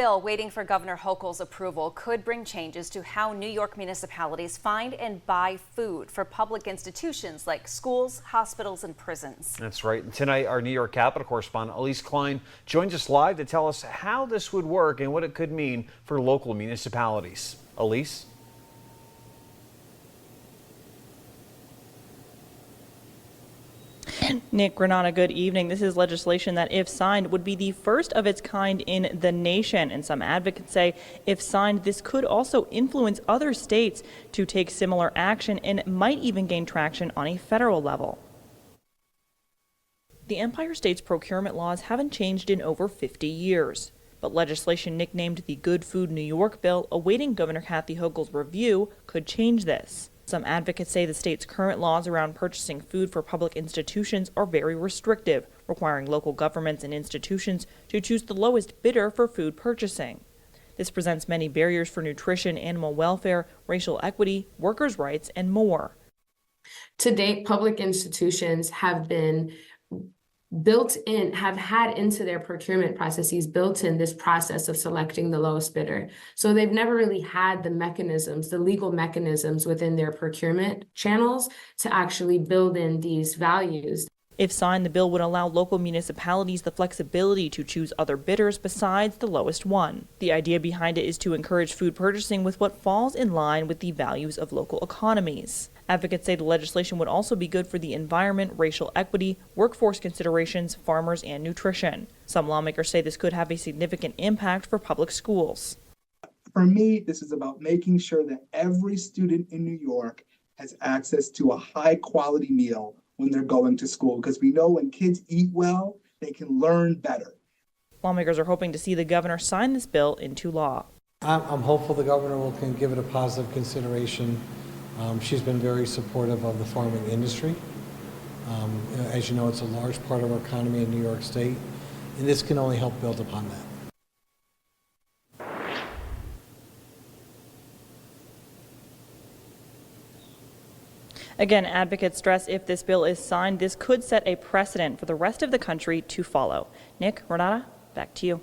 Bill waiting for Governor Hochul's approval could bring changes to how New York municipalities find and buy food for public institutions like schools, hospitals, and prisons. That's right. And tonight, our New York Capitol correspondent Elise Klein joins us live to tell us how this would work and what it could mean for local municipalities. Elise? Nick, Renata, good evening. This is legislation that, if signed, would be the first of its kind in the nation. And some advocates say, if signed, this could also influence other states to take similar action and might even gain traction on a federal level. The Empire State's procurement laws haven't changed in over 50 years. But legislation nicknamed the Good Food New York bill, awaiting Governor Kathy Hochul's review, could change this. Some advocates say the state's current laws around purchasing food for public institutions are very restrictive, requiring local governments and institutions to choose the lowest bidder for food purchasing. This presents many barriers for nutrition, animal welfare, racial equity, workers' rights, and more. To date, public institutions have been have had into their procurement processes built in this process of selecting the lowest bidder. So they've never really had the mechanisms, the legal mechanisms within their procurement channels to actually build in these values. If signed, the bill would allow local municipalities the flexibility to choose other bidders besides the lowest one. The idea behind it is to encourage food purchasing with what falls in line with the values of local economies. Advocates say the legislation would also be good for the environment, racial equity, workforce considerations, farmers, and nutrition. Some lawmakers say this could have a significant impact for public schools. For me, this is about making sure that every student in New York has access to a high-quality meal when they're going to school, because we know when kids eat well, they can learn better. Lawmakers are hoping to see the governor sign this bill into law. I'm hopeful the governor can give it a positive consideration. She's been very supportive of the farming industry. As you know, it's a large part of our economy in New York State, and this can only help build upon that. Again, advocates stress if this bill is signed, this could set a precedent for the rest of the country to follow. Nick, Renata, back to you.